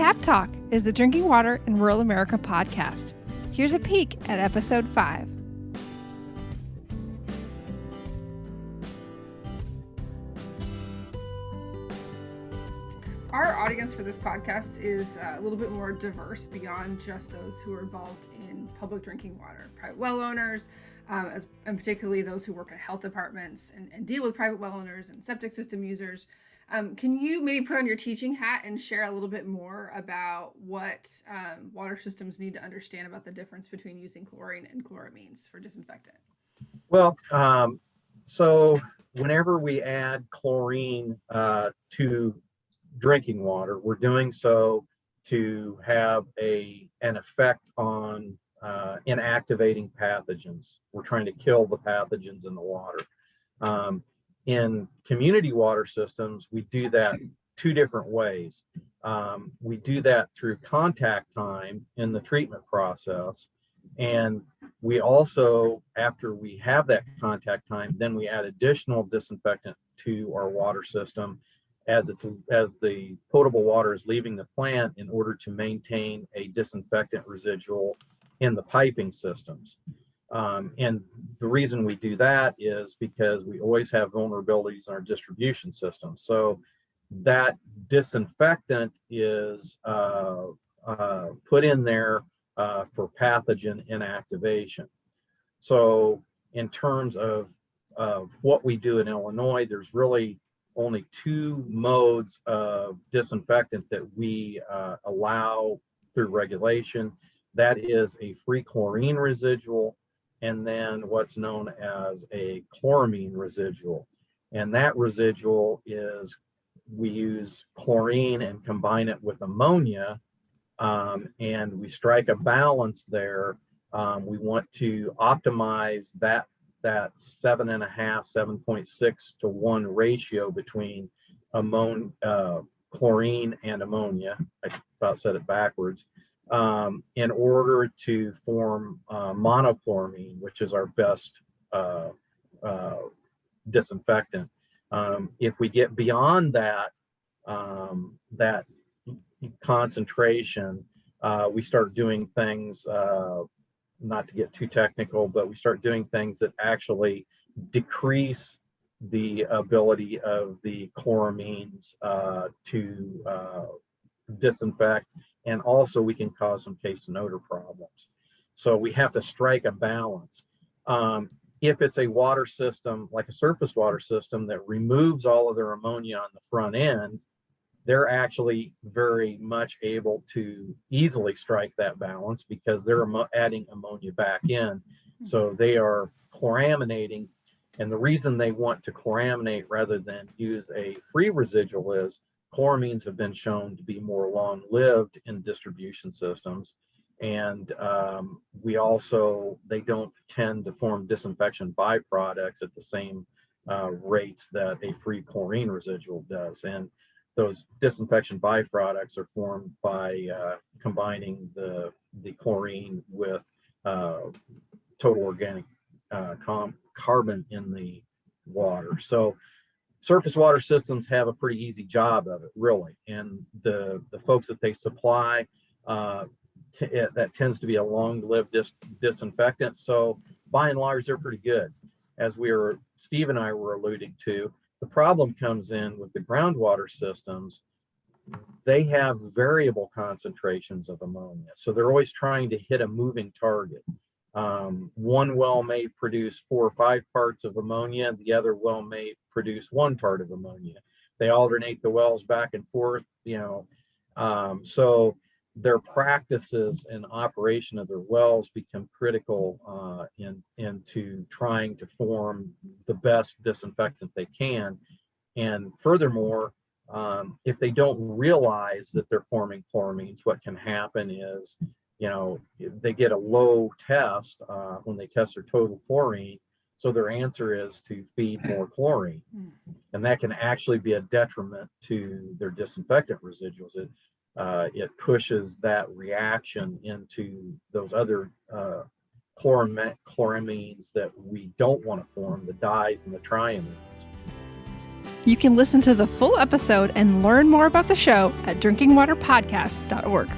Tap Talk is the Drinking Water in Rural America podcast. Here's a peek at episode 5. Our audience for this podcast is a little bit more diverse beyond just those who are involved in public drinking water. Private well owners, and particularly those who work at health departments and deal with private well owners and septic system users. Can you maybe put on your teaching hat and share a little bit more about what water systems need to understand about the difference between using chlorine and chloramines for disinfectant? Well, so whenever we add chlorine to drinking water, we're doing so to have an effect on inactivating pathogens. We're trying to kill the pathogens in the water. In community water systems, we do that two different ways. We do that through contact time in the treatment process. And we also, after we have that contact time, then we add additional disinfectant to our water system as the potable water is leaving the plant in order to maintain a disinfectant residual in the piping systems. And the reason we do that is because we always have vulnerabilities in our distribution system. So that disinfectant is put in there for pathogen inactivation. So in terms of what we do in Illinois, there's really only two modes of disinfectant that we allow through regulation. That is a free chlorine residual, and then what's known as a chloramine residual. And that residual is, we use chlorine and combine it with ammonia, and we strike a balance there. We want to optimize that 7.6 to 1 ratio between chlorine and ammonia. I about said it backwards. In order to form monochloramine, which is our best disinfectant. If we get beyond that concentration, we start doing things, not to get too technical, but we start doing things that actually decrease the ability of the chloramines to disinfect, and also we can cause some taste and odor problems. So we have to strike a balance. If it's a water system, like a surface water system that removes all of their ammonia on the front end, they're actually very much able to easily strike that balance because they're adding ammonia back in. So they are chloraminating. And the reason they want to chloraminate rather than use a free residual is chloramines have been shown to be more long-lived in distribution systems. And they don't tend to form disinfection byproducts at the same rates that a free chlorine residual does. And those disinfection byproducts are formed by combining the chlorine with total organic carbon in the water. So surface water systems have a pretty easy job of it, really. And the folks that they supply, that tends to be a long-lived disinfectant. So by and large, they're pretty good. As Steve and I were alluding to, the problem comes in with the groundwater systems. They have variable concentrations of ammonia. So they're always trying to hit a moving target. One well may produce 4 or 5 parts of ammonia. The other well may produce 1 part of ammonia. They alternate the wells back and forth, so their practices and operation of their wells become critical into trying to form the best disinfectant they can. And furthermore, if they don't realize that they're forming chloramines, what can happen is, they get a low test when they test their total chlorine. So their answer is to feed more chlorine. And that can actually be a detriment to their disinfectant residuals. It pushes that reaction into those other chloramines that we don't want to form, the dyes and the triamines. You can listen to the full episode and learn more about the show at drinkingwaterpodcast.org.